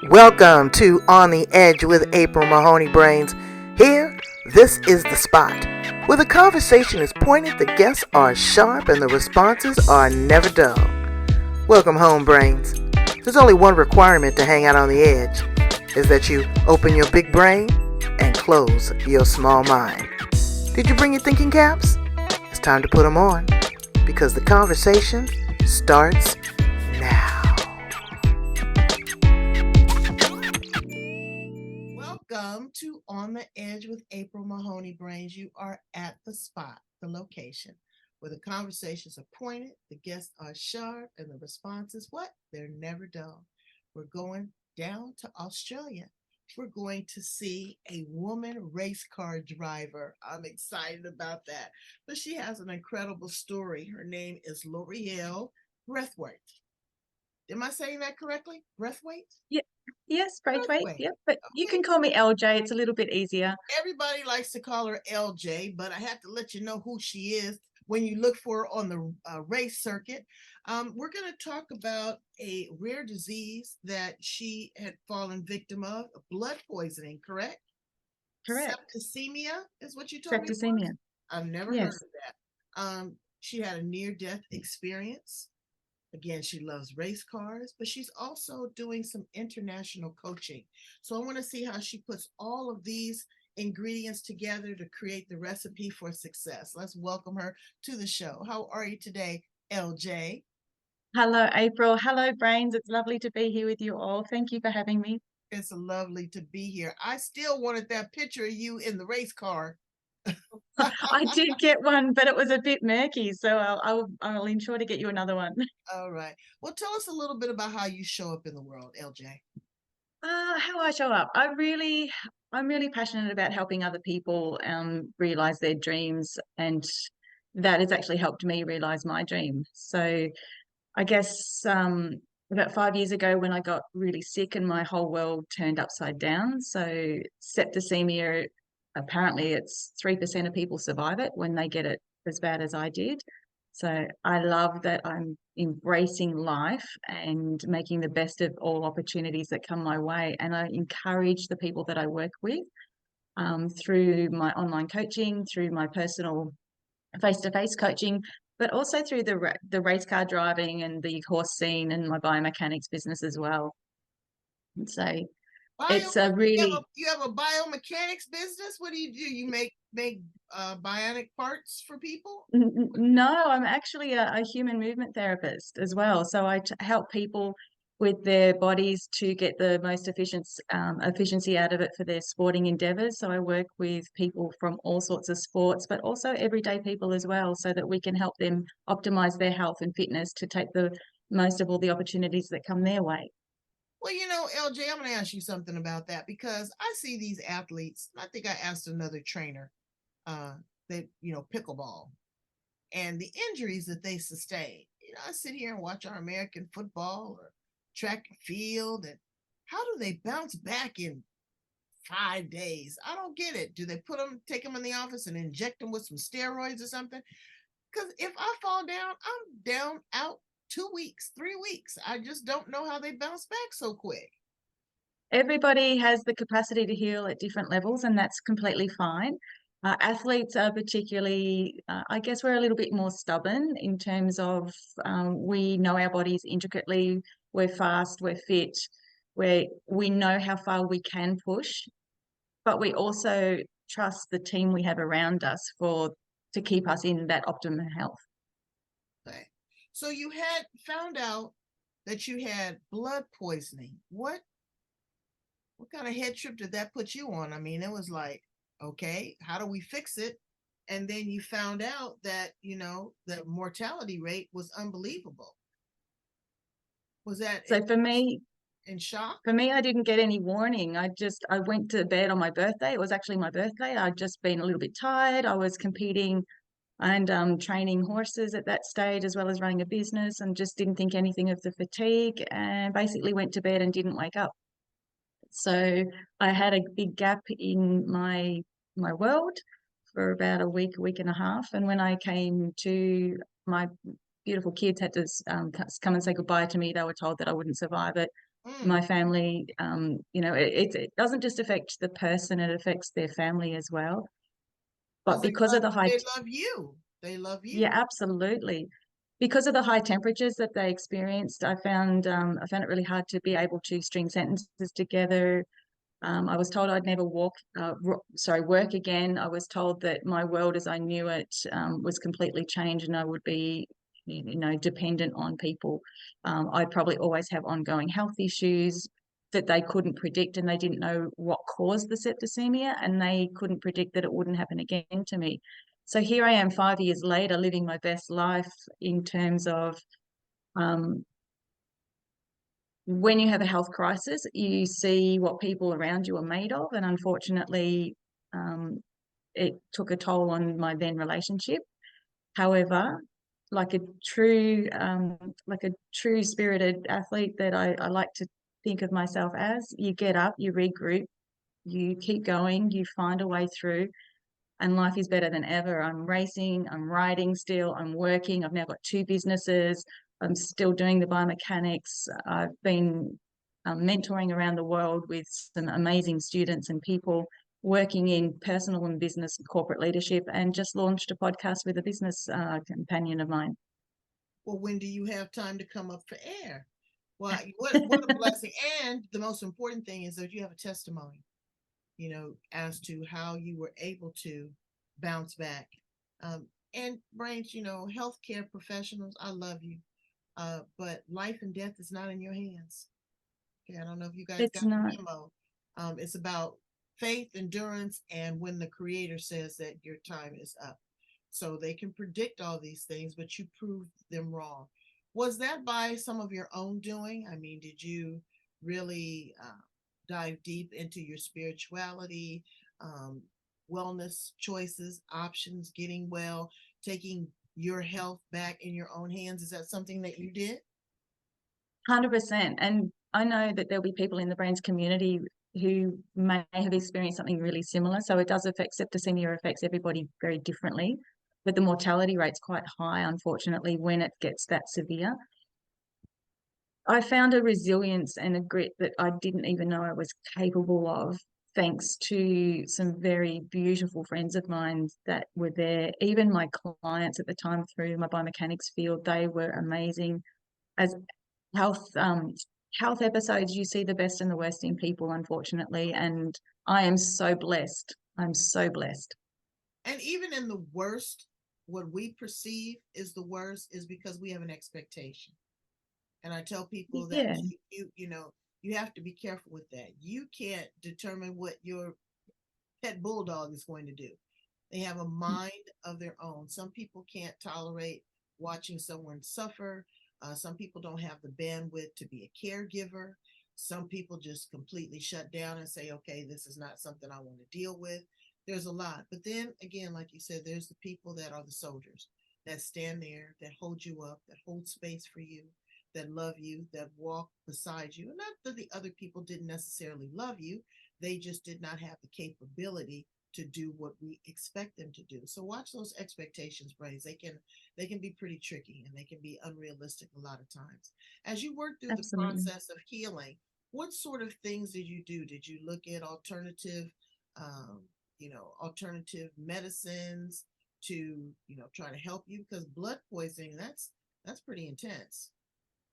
Welcome to On the Edge with April Mahoney Brains. Here, this is the spot where the conversation is pointed, the guests are sharp, and the responses are never dull. Welcome home, Brains. There's only one requirement to hang out on the edge, is that you open your big brain and close your small mind. Did you bring your thinking caps? It's time to put them on, because the conversation starts now. Welcome to On the Edge with April Mahoney Brains. You are at the spot, the location, where the conversations are pointed, the guests are sharp, and the responses, what? They're never dull. We're going down to Australia. We're going to see a woman race car driver. I'm excited about that. But she has an incredible story. Her name is L'Oreal Braithwaite. Am I saying that correctly? Braithwaite? Yeah. Yes, Braithwaite. Braithwaite. Yep, but you Okay. can call me LJ. It's a little bit easier. Everybody likes to call her LJ, but I have to let you know who she is when you look for her on the race circuit. We're going to talk about a rare disease that she had fallen victim of, blood poisoning, correct? Correct. Septicemia is what you told me. Septicemia. I've never heard Yes. of that. She had a near-death experience. Again, she loves race cars, but she's also doing some international coaching. So I want to see how she puts all of these ingredients together to create the recipe for success. Let's welcome her to the show. How are you today, LJ? Hello, April. Hello, Brains. It's lovely to be here with you all. Thank you for having me. It's lovely to be here. I still wanted that picture of you in the race car. I did get one, but it was a bit murky, so I'll ensure to get you another one. All right. Well, tell us a little bit about how you show up in the world, LJ. How I show up. I'm really passionate about helping other people realize their dreams, and that has actually helped me realize my dream. So I guess about 5 years ago when I got really sick and my whole world turned upside down. So septicemia, apparently it's 3% of people survive it when they get it as bad as I did. So I love that I'm embracing life and making the best of all opportunities that come my way. And I encourage the people that I work with through my online coaching, through my personal face-to-face coaching, but also through the race car driving and the horse scene and my biomechanics business as well. And so Bio, it's a really you have a biomechanics business. What do? You make bionic parts for people? no, I'm actually a human movement therapist as well. So I help people with their bodies to get the most efficiency out of it for their sporting endeavors. So I work with people from all sorts of sports, but also everyday people as well, so that we can help them optimize their health and fitness to take the most of all the opportunities that come their way. Well, LJ, I'm going to ask you something about that because I see these athletes. I think I asked another trainer that pickleball and the injuries that they sustain. I sit here and watch our American football or track and field, and how do they bounce back in 5 days? I don't get it. Do they take them in the office and inject them with some steroids or something? Because if I fall down, I'm down out 2 weeks, 3 weeks. I just don't know how they bounce back so quick. Everybody has the capacity to heal at different levels, and that's completely fine. Athletes are particularly, I guess we're a little bit more stubborn in terms of we know our bodies intricately, we're fast, we're fit, we know how far we can push, but we also trust the team we have around us to keep us in that optimum health. Okay. So you had found out that you had blood poisoning. What kind of head trip did that put you on? I mean, it was like, okay, how do we fix it? And then you found out that, the mortality rate was unbelievable. Was that So for me, in shock? I didn't get any warning. I went to bed on my birthday. It was actually my birthday. I'd just been a little bit tired. I was competing and training horses at that stage, as well as running a business, and just didn't think anything of the fatigue, and basically went to bed and didn't wake up. So I had a big gap in my world for about a week and a half. And when I came to, my beautiful kids had to come and say goodbye to me. They were told that I wouldn't survive it. Mm. My family, it doesn't just affect the person, it affects their family as well. But Because because of the they love you. They love yeah, you. absolutely. Because of the high temperatures that they experienced, I found it really hard to be able to string sentences together. I was told I'd never work again. I was told that my world as I knew it was completely changed, and I would be, dependent on people. I'd probably always have ongoing health issues that they couldn't predict, and they didn't know what caused the septicemia, and they couldn't predict that it wouldn't happen again to me. So here I am 5 years later, living my best life in terms of um, when you have a health crisis, you see what people around you are made of, and unfortunately, um, it took a toll on my then relationship. However, like a like a true spirited athlete that I like to think of myself as, you get up, you regroup, you keep going, you find a way through, and life is better than ever. I'm racing, I'm riding still, I'm working. I've now got two businesses. I'm still doing the biomechanics. I've been mentoring around the world with some amazing students and people working in personal and business and corporate leadership, and just launched a podcast with a business companion of mine. Well, when do you have time to come up for air? Well, what a blessing. And the most important thing is that you have a testimony, as to how you were able to bounce back. And Brains, healthcare professionals, I love you. But life and death is not in your hands. Okay, I don't know if you guys It's got not. the memo. It's about faith, endurance, and when the creator says that your time is up. So they can predict all these things, but you proved them wrong. Was that by some of your own doing? I mean, did you really dive deep into your spirituality, um, wellness choices, options, getting well, taking your health back in your own hands? Is that something that you did? 100%. And I know that there'll be people in the brains community who may have experienced something really similar. So it does affect septicemia, affects everybody very differently. But the mortality rate's quite high, unfortunately, when it gets that severe. I found a resilience and a grit that I didn't even know I was capable of, thanks to some very beautiful friends of mine that were there. Even my clients at the time through my biomechanics field, they were amazing. As health episodes, you see the best and the worst in people, unfortunately, and I am so blessed. I'm so blessed. And even in the worst, what we perceive is the worst is because we have an expectation. And I tell people that Yeah, you have to be careful with that. You can't determine what your pet bulldog is going to do. They have a mind of their own. Some people can't tolerate watching someone suffer. Some people don't have the bandwidth to be a caregiver. Some people just completely shut down and say, okay, this is not something I want to deal with. There's a lot. But then again, like you said, there's the people that are the soldiers that stand there, that hold you up, that hold space for you, that love you, that walk beside you. And not that the other people didn't necessarily love you, they just did not have the capability to do what we expect them to do. So watch those expectations, Brains. They can be pretty tricky, and they can be unrealistic a lot of times. As you work through the absolutely. process of healing, what sort of things did you do? Did you look at um, alternative medicines to, try to help you? Because blood poisoning, that's pretty intense.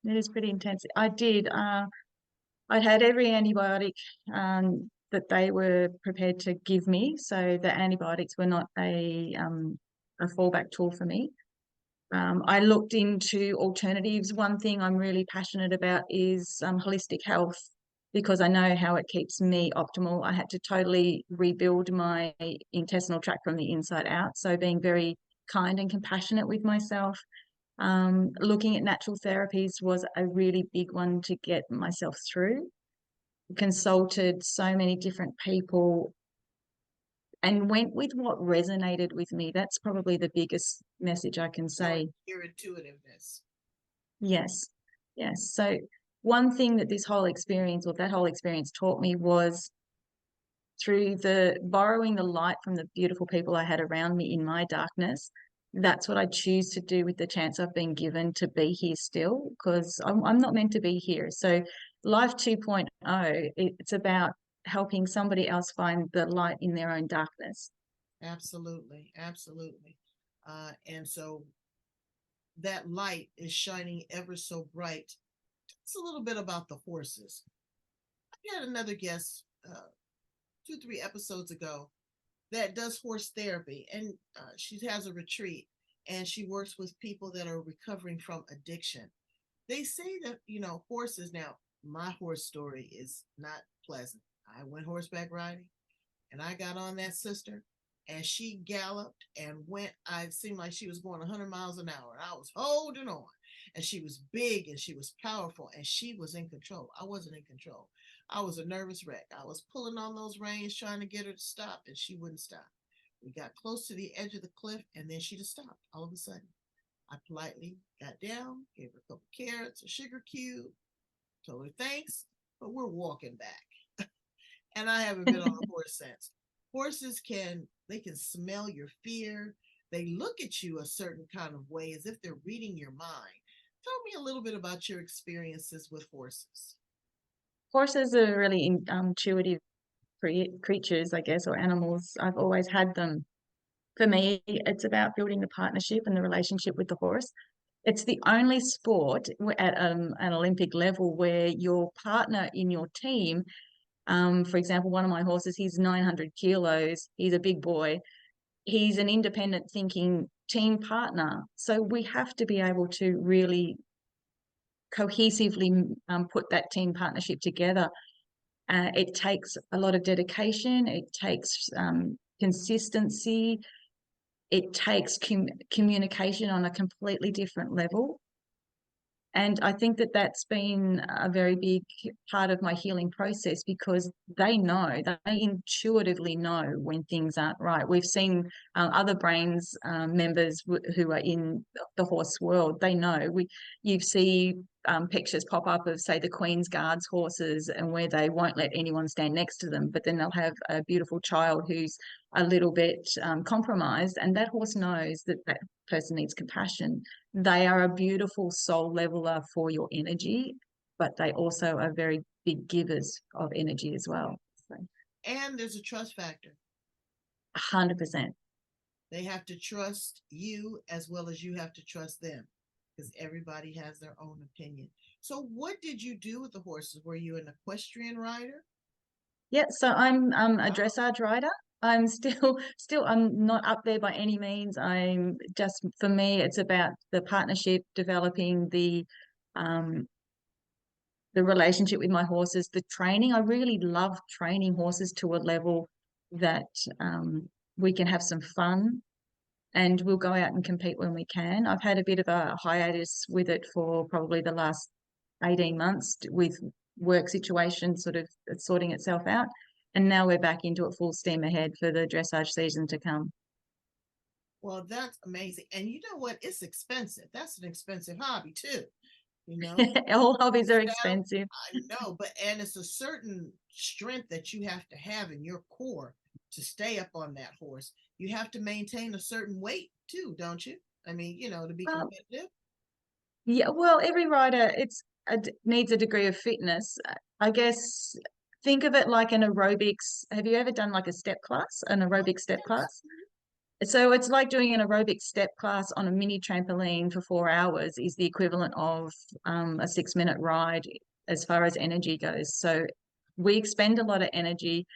It is pretty intense. I did. I had every antibiotic that they were prepared to give me. So the antibiotics were not a fallback tool for me. I looked into alternatives. One thing I'm really passionate about is holistic health, because I know how it keeps me optimal. I had to totally rebuild my intestinal tract from the inside out. So being very kind and compassionate with myself. Looking at natural therapies was a really big one to get myself through. Consulted so many different people and went with what resonated with me. That's probably the biggest message I can Your say. your intuitiveness. Yes. Yes. So one thing that this whole experience or that whole experience taught me was through the borrowing the light from the beautiful people I had around me in my darkness. That's what I choose to do with the chance I've been given to be here still, because I'm not meant to be here. So Life 2.0, it's about helping somebody else find the light in their own darkness. Absolutely, absolutely. And so that light is shining ever so bright. It's a little bit about the horses. I had another guest 2, 3 episodes ago that does horse therapy, and she has a retreat, and she works with people that are recovering from addiction. They say that, horses. Now, my horse story is not pleasant. I went horseback riding, and I got on that sister, and she galloped and went. I seemed like she was going 100 miles an hour, and I was holding on. And she was big, and she was powerful, and she was in control. I wasn't in control. I was a nervous wreck. I was pulling on those reins trying to get her to stop, and she wouldn't stop. We got close to the edge of the cliff, and then she just stopped all of a sudden. I politely got down, gave her a couple carrots, a sugar cube, told her thanks, but we're walking back. And I haven't been on a horse since. Horses can smell your fear. They look at you a certain kind of way as if they're reading your mind. Tell me a little bit about your experiences with horses. Horses are really intuitive creatures, I guess, or animals. I've always had them. For me, it's about building the partnership and the relationship with the horse. It's the only sport at an Olympic level where your partner in your team, for example, one of my horses, he's 900 kilos. He's a big boy. He's an independent thinking team partner. So we have to be able to really cohesively put that team partnership together. It takes a lot of dedication. It takes consistency. It takes communication on a completely different level. And I think that that's been a very big part of my healing process because they intuitively know when things aren't right. We've seen other brains members who are in the horse world. They know. You see pictures pop up of, say, the Queen's Guards horses, and where they won't let anyone stand next to them, but then they'll have a beautiful child who's a little bit compromised, and that horse knows that that person needs compassion. They are a beautiful soul leveler for your energy, but they also are very big givers of energy as well. So, And there's a trust factor. 100%. They have to trust you as well as you have to trust them because everybody has their own opinion. So, what did you do with the horses? Were you an equestrian rider? Yeah, so I'm a Wow. dressage rider. I'm still I'm not up there by any means. I'm just, for me, it's about the partnership, developing the relationship with my horses, the training. I really love training horses to a level that we can have some fun and we'll go out and compete when we can. I've had a bit of a hiatus with it for probably the last 18 months with work situation sort of sorting itself out. And now we're back into it full steam ahead for the dressage season to come. Well, that's amazing. And you know what? It's expensive. That's an expensive hobby, too. You know, All hobbies are saddle, expensive. I know, but and it's a certain strength that you have to have in your core to stay up on that horse. You have to maintain a certain weight too, don't you? I mean, to be Um, competitive. yeah, well, every rider needs a degree of fitness. I guess think of it like an aerobics. Have you ever done like a step class, an Oh, aerobic step yes. class? So it's like doing an aerobic step class on a mini trampoline for 4 hours is the equivalent of a 6 minute ride as far as energy goes. So we expend a lot of energy.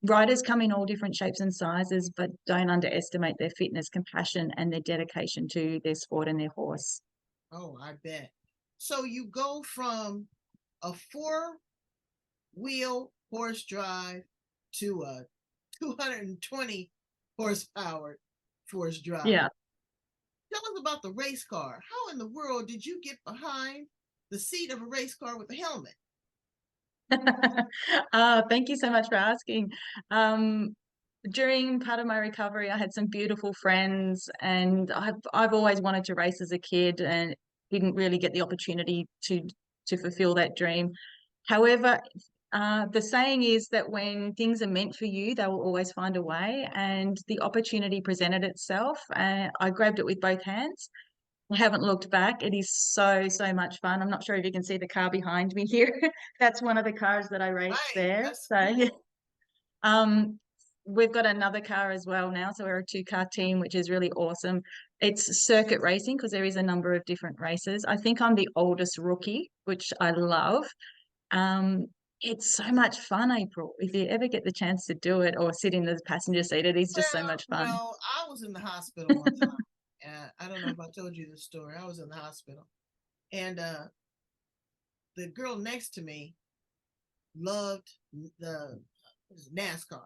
Riders come in all different shapes and sizes, but don't underestimate their fitness, compassion, and their dedication to their sport and their horse. Oh, I bet. So you go from a four-wheel horse drive to a 220 horsepower horse drive. Yeah. Tell us about the race car. How in the world did you get behind the seat of a race car with a helmet? Thank you so much for asking. Um, During part of my recovery, I had some beautiful friends, and I've always wanted to race as a kid, and didn't really get the opportunity to fulfill that dream. However, the saying is that when things are meant for you, they will always find a way, and the opportunity presented itself. I grabbed it with both hands. I haven't looked back. It is so, so much fun. I'm not sure if you can see the car behind me here. That's one of the cars that I raced Right. there. That's So cool. um, we've got another car as well now. So we're a two-car team, which is really awesome. It's circuit racing because there is a number of different races. I think I'm the oldest rookie, which I love. Um, it's so much fun, April. If you ever get the chance to do it or sit in the passenger seat, it is just so Well, much fun. I was in the hospital one time. I don't know if I told you this story. I was in the hospital, and the girl next to me loved the NASCAR,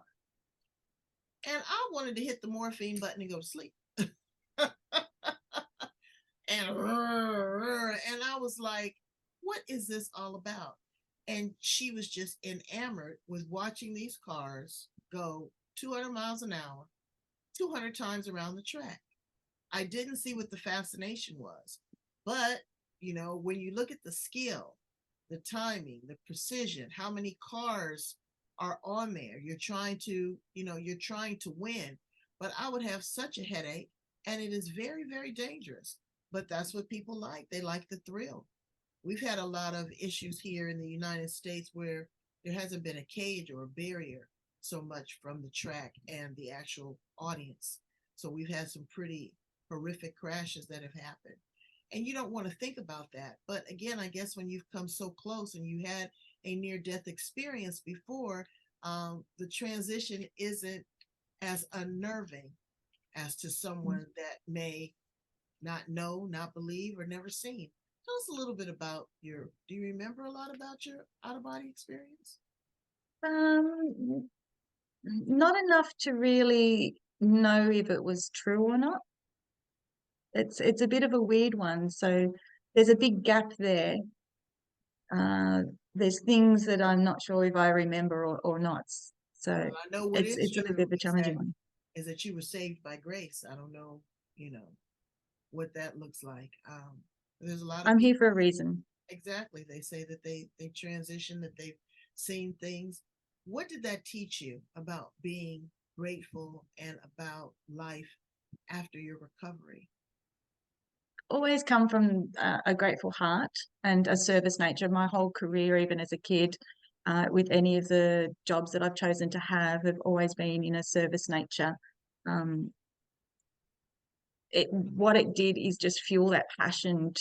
and I wanted to hit the morphine button and go to sleep. And I was like, what is this all about? And she was just enamored with watching these cars go 200 miles an hour 200 times around the track. I didn't see what the fascination was, but when you look at the skill, the timing, the precision, how many cars are on there, you're trying to win. But I would have such a headache, and it is very, very dangerous. But that's what people like. They like the thrill. We've had a lot of issues here in the United States where there hasn't been a cage or a barrier so much from the track and the actual audience. So we've had some pretty horrific crashes that have happened. And you don't want to think about that. But again, I guess when you've come so close and you had a near death experience before, the transition isn't as unnerving as to someone that may not know, not believe, or never seen. Tell us a little bit about do you remember a lot about your out of body experience? Um, Not enough to really know if it was true or not. It's a bit of a weird one. So there's a big gap there. Uh, there's things that I'm not sure if I remember or not. So Well, I know what is it's a little bit true of a challenging one. is that you were saved by grace. I don't know, what that looks like. There's a lot of I'm here for people. a reason. Exactly. They say that they transition, that they've seen things. What did that teach you about being grateful and about life after your recovery? Always come from a grateful heart and a service nature. My whole career, even as a kid, with any of the jobs that I've chosen to have always been in a service nature. Um, what it did is just fuel that passion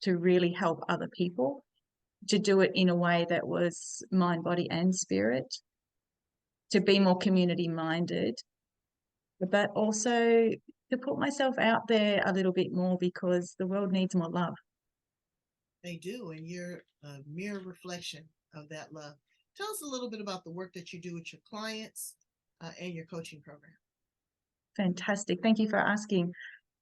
to really help other people, to do it in a way that was mind, body, and spirit, to be more community minded, but also to put myself out there a little bit more because the world needs more love. They do, and you're a mere reflection of that love. Tell us a little bit about the work that you do with your clients and your coaching program. Fantastic. Thank you for asking.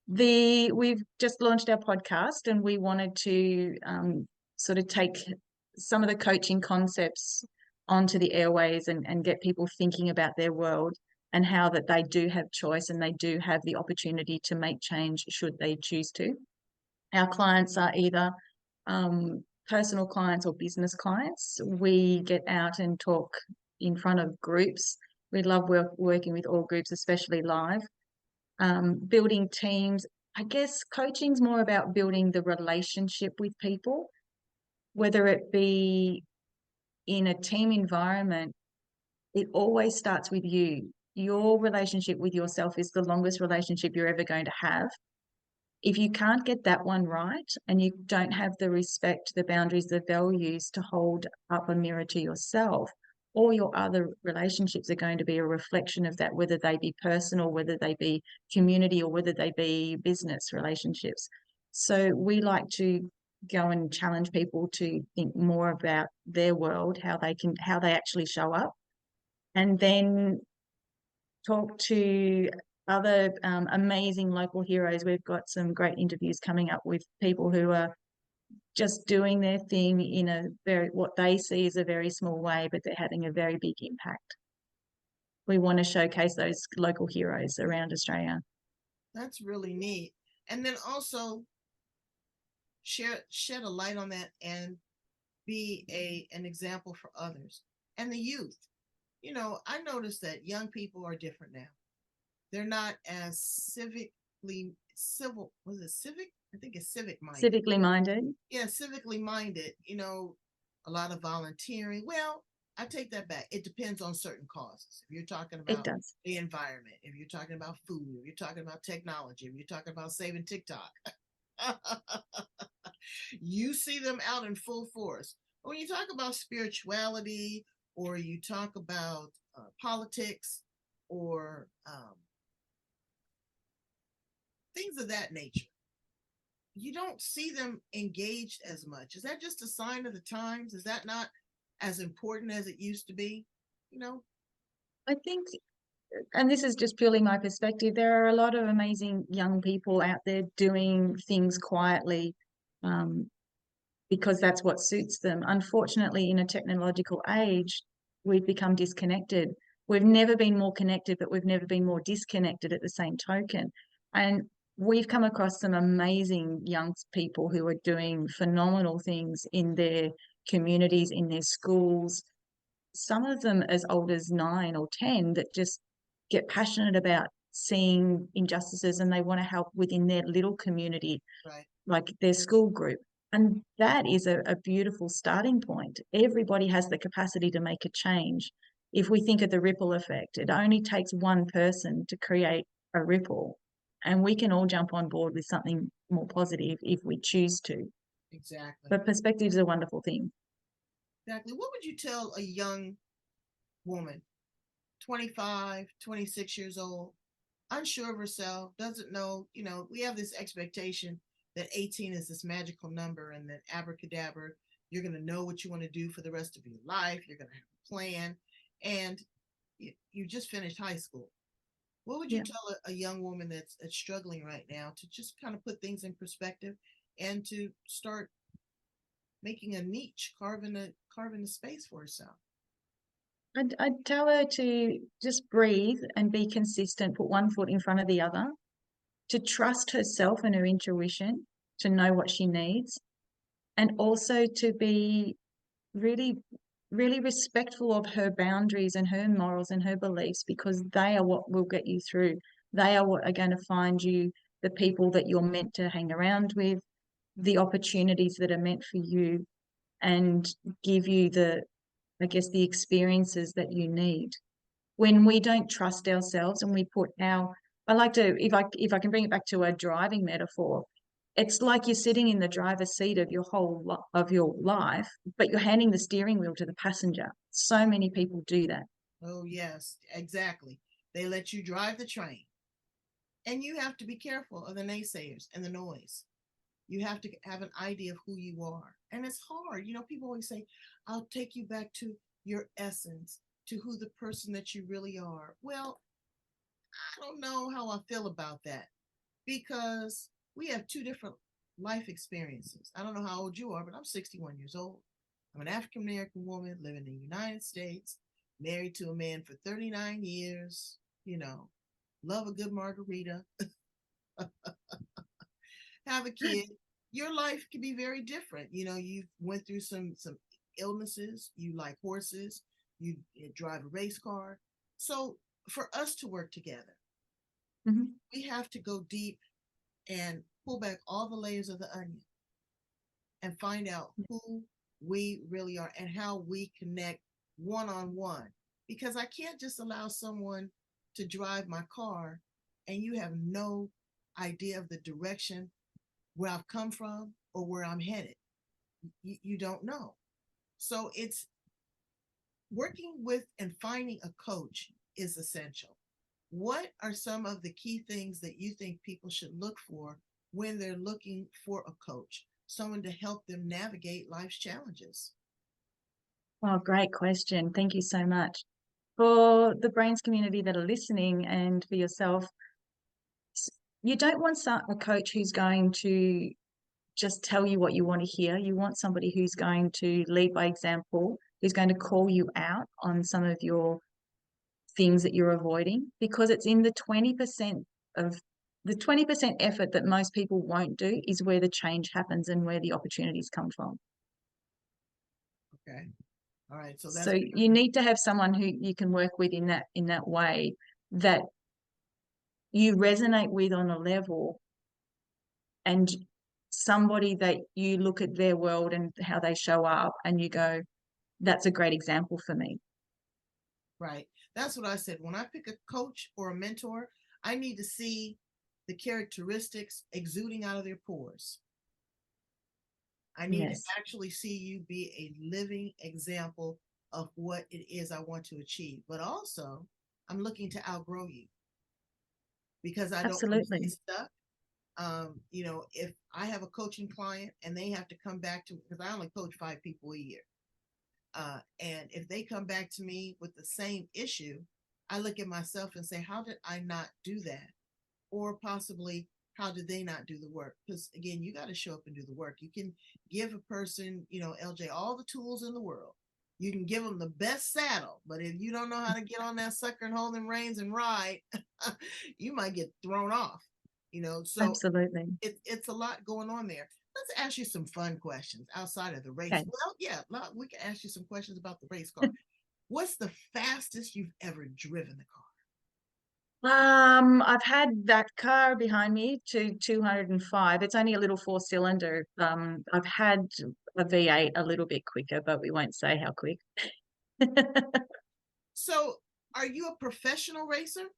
We've just launched our podcast, and we wanted to sort of take some of the coaching concepts onto the airways and get people thinking about their world and how that they do have choice and they do have the opportunity to make change should they choose to. Our clients are either personal clients or business clients. We get out and talk in front of groups. We love working with all groups, especially live. Building teams. I guess coaching's more about building the relationship with people, whether it be in a team environment. It always starts with you. Your relationship with yourself is the longest relationship you're ever going to have. If you can't get that one right and you don't have the respect, the boundaries, the values to hold up a mirror to yourself, all your other relationships are going to be a reflection of that, whether they be personal, whether they be community, or whether they be business relationships. So we like to go and challenge people to think more about their world, how they actually show up, and then talk to other amazing local heroes. We've got some great interviews coming up with people who are just doing their thing in a very, what they see is a very small way, but they're having a very big impact. We want to showcase those local heroes around Australia. That's really neat. And then also shed a light on that and be an example for others and the youth. I noticed that young people are different now. They're not as civically civil. Was it civic? I think it's civic minded. Civically minded. Yeah, civically minded, a lot of volunteering. Well, I take that back. It depends on certain causes. If you're talking It about does. the environment, if you're talking about food, if you're talking about technology, if you're talking about saving TikTok, you see them out in full force. When you talk about spirituality or you talk about politics or things of that nature, you don't see them engaged as much. Is that just a sign of the times? Is that not as important as it used to be? You know, I think, and this is just purely my perspective, there are a lot of amazing young people out there doing things quietly, um, because that's what suits them. Unfortunately, in a technological age, we've become disconnected. We've never been more connected, but we've never been more disconnected at the same token. And we've come across some amazing young people who are doing phenomenal things in their communities, in their schools, some of them as old as 9 or 10, that just get passionate about seeing injustices and they want to help within their little community, right? like their school group. And that is a beautiful starting point. Everybody has the capacity to make a change. If we think of the ripple effect, it only takes one person to create a ripple, and we can all jump on board with something more positive if we choose to. Exactly. But perspective is a wonderful thing. Exactly. What would you tell a young woman, 25, 26 years old, unsure of herself, doesn't know, we have this expectation that 18 is this magical number and that abracadabra, you're going to know what you want to do for the rest of your life. You're going to have a plan. And you just finished high school. What would you Yeah. tell a young woman that's struggling right now to just kind of put things in perspective and to start making a niche, carving a space for herself? I'd tell her to just breathe and be consistent, put one foot in front of the other, to trust herself and her intuition, to know what she needs, and also to be really, really respectful of her boundaries and her morals and her beliefs, because they are what will get you through. They are what are going to find you the people that you're meant to hang around with, the opportunities that are meant for you, and give you I guess, the experiences that you need. When we don't trust ourselves and we put I like to, if I can bring it back to a driving metaphor, it's like you're sitting in the driver's seat of of your life, but you're handing the steering wheel to the passenger. So many people do that. Oh, yes, exactly. They let you drive the train. And you have to be careful of the naysayers and the noise. You have to have an idea of who you are. And it's hard. People always say, I'll take you back to your essence, to who the person that you really are. Well, I don't know how I feel about that because we have two different life experiences. I don't know how old you are, but I'm 61 years old. I'm an African American woman living in the United States, married to a man for 39 years, love a good margarita, have a kid. Your life can be very different. You went through some illnesses, you like horses, you drive a race car. So for us to work together, Mm-hmm. we have to go deep and pull back all the layers of the onion and find out who we really are and how we connect one on one. Because I can't just allow someone to drive my car and you have no idea of the direction where I've come from or where I'm headed. You don't know. So it's working with and finding a coach is essential. What are some of the key things that you think people should look for when they're looking for a coach, someone to help them navigate life's challenges? Oh, great question. Thank you so much. For the brains community that are listening and for yourself, you don't want a coach who's going to just tell you what you want to hear. You want somebody who's going to lead by example, who's going to call you out on some of your things that you're avoiding, because it's in the 20% of the 20% effort that most people won't do is where the change happens and where the opportunities come from. Okay. All right. So So that's you need to have someone who you can work with in that way, that you resonate with on a level, and somebody that you look at their world and how they show up and you go, that's a great example for me. Right. That's what I said. When I pick a coach or a mentor, I need to see the characteristics exuding out of their pores. I need to Yes, actually see you be a living example of what it is I want to achieve. But also, I'm looking to outgrow you because I don't want to stay absolutely. stuck. If I have a coaching client and they have to come back to, because I only coach 5 people a year, and if they come back to me with the same issue, I look at myself and say, how did I not do that? Or possibly, how did they not do the work? Because again, you got to show up and do the work. You can give a person, LJ, all the tools in the world. You can give them the best saddle, but if you don't know how to get on that sucker and hold them reins and ride, you might get thrown off. So Absolutely. it's a lot going on there. Let's ask you some fun questions outside of the race. Okay. Well, yeah, we can ask you some questions about the race car. What's the fastest you've ever driven the car? I've had that car behind me to 205. It's only a little four-cylinder. I've had a V8 a little bit quicker, but we won't say how quick. So, are you a professional racer?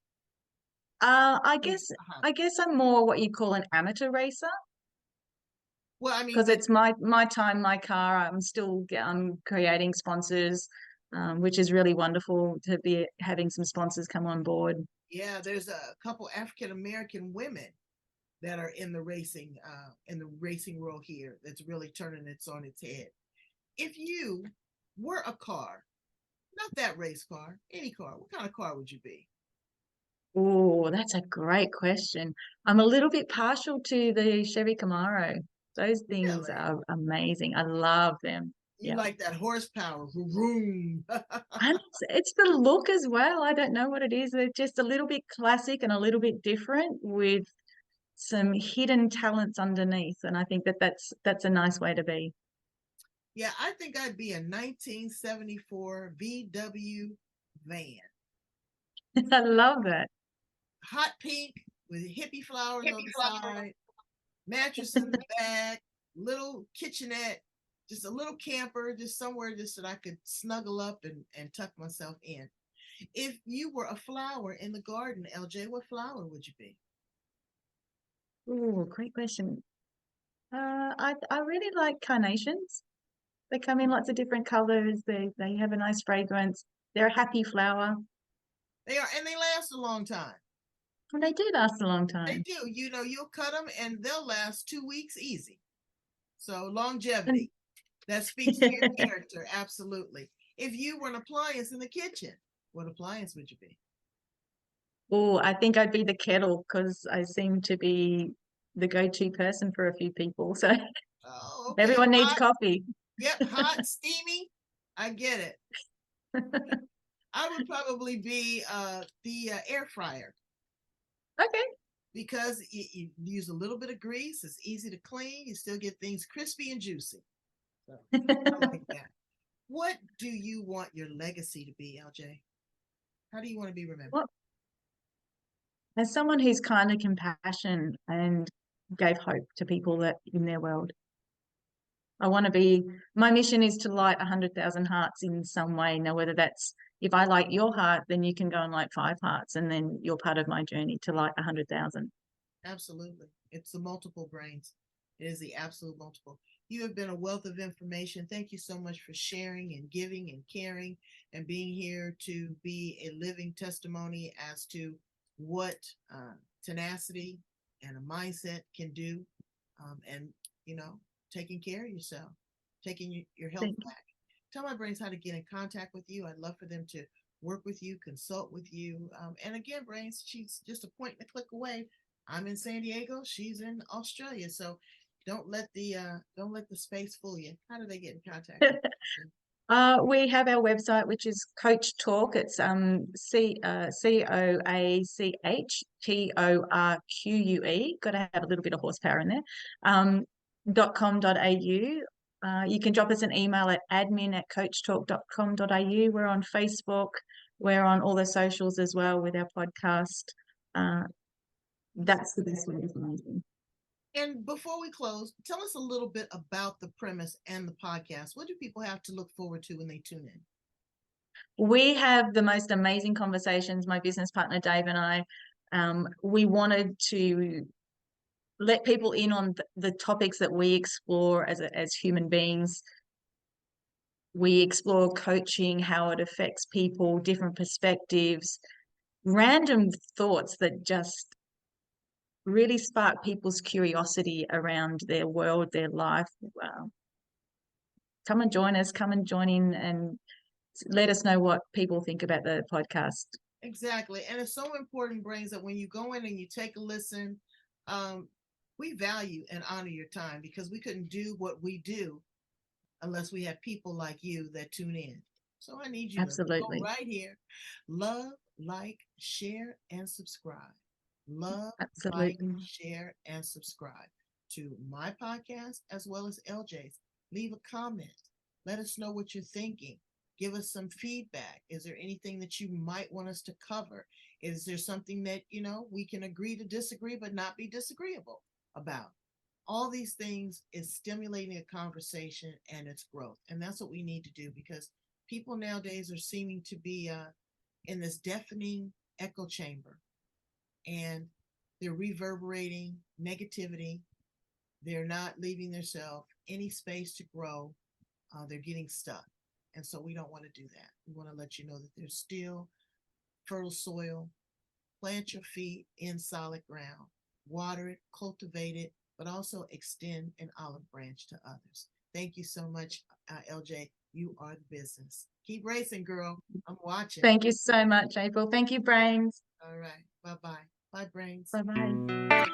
I Oh, guess I guess I'm more what you call an amateur racer well, I mean, because but it's my time, my car. I'm creating sponsors, which is really wonderful to be having some sponsors come on board. yeah, there's a couple African American women that are in the racing world here. That's really turning it on its head. If you were a car, not that race car, any car, what kind of car would you be? Oh, that's a great question. I'm a little bit partial to the Chevy Camaro. Those things Really? are amazing. I love them. You Yeah. like that horsepower? Vroom. And it's the look as well. I don't know what it is. They're just a little bit classic and a little bit different with some hidden talents underneath. And I think that's a nice way to be. Yeah, I think I'd be a 1974 VW van. I love that. Hot pink with hippie flowers on the side, mattress in the back, little kitchenette, just a little camper, just somewhere just that I could snuggle up and tuck myself in. If you were a flower in the garden, LJ, what flower would you be? Oh, great question. I really like carnations. They come in lots of different colors. They have a nice fragrance. They're a happy flower. They are, and they last a long time. And they do last a long They time. do. You'll cut them and they'll last 2 weeks easy. So And longevity. That speaks to your character, absolutely. If you were an appliance in the kitchen, what appliance would you be? oh, I think I'd be the kettle because I seem to be the go-to person for a few people. So Oh, okay. everyone needs Hot. coffee. Yep. Hot, steamy. I get it. I would probably be the air fryer Okay. because you use a little bit of grease. It's easy to clean. You still get things crispy and juicy. So I like that. What do you want your legacy to be, LJ? How do you want to be remembered? Well, as someone who's kind of compassion and gave hope to people that in their world, my mission is to light 100,000 hearts in some way. Now, whether that's if I light your heart, then you can go and light 5 hearts, and then you're part of my journey to light 100,000. Absolutely. It's the multiple brains. It is the absolute multiple. You have been a wealth of information. Thank you so much for sharing and giving and caring and being here to be a living testimony as to what tenacity and a mindset can do. And, taking care of yourself, taking your health Thank back. Tell my brains how to get in contact with you. I'd love for them to work with you, consult with you. And again, brains, she's just a point and a click away. I'm in San Diego. She's in Australia. So don't let the space fool you. How do they get in contact you. with you? We have our website, which is Coach Talk. It's CoachTorque. Got to have a little bit of horsepower in there. .com.au. You can drop us an email at admin@coachtalk.com.au. We're on Facebook. We're on all the socials as well with our podcast. That's the best way to find me. And before we close, tell us a little bit about the premise and the podcast. What do people have to look forward to when they tune in? We have the most amazing conversations, my business partner Dave and I. We wanted to let people in on the topics that we explore as human beings. We explore coaching, how it affects people, different perspectives, random thoughts that just really spark people's curiosity around their world, their life. Come and join us, come and join in, and let us know what people think about the podcast. Exactly. And it's so important, Brains, that when you go in and you take a listen, we value and honor your time, because we couldn't do what we do unless we have people like you that tune in. So I need you to go Absolutely. right here. Love, like, share, and subscribe. Love, like, Absolutely. share, and subscribe to my podcast as well as LJ's. Leave a comment. Let us know what you're thinking. Give us some feedback. Is there anything that you might want us to cover? Is there something that, we can agree to disagree, but not be disagreeable about? All these things is stimulating a conversation and its growth. And that's what we need to do, because people nowadays are seeming to be in this deafening echo chamber, and they're reverberating negativity. They're not leaving themselves any space to grow. They're getting stuck. And so we don't want to do that. We want to let you know that there's still fertile soil. Plant your feet in solid ground, water it, cultivate it, but also extend an olive branch to others. Thank you so much, LJ. You are the business. Keep racing, girl. I'm watching. Thank you so much, April. Thank you, Brains. All right. Bye bye. Bye, Brains. Bye bye.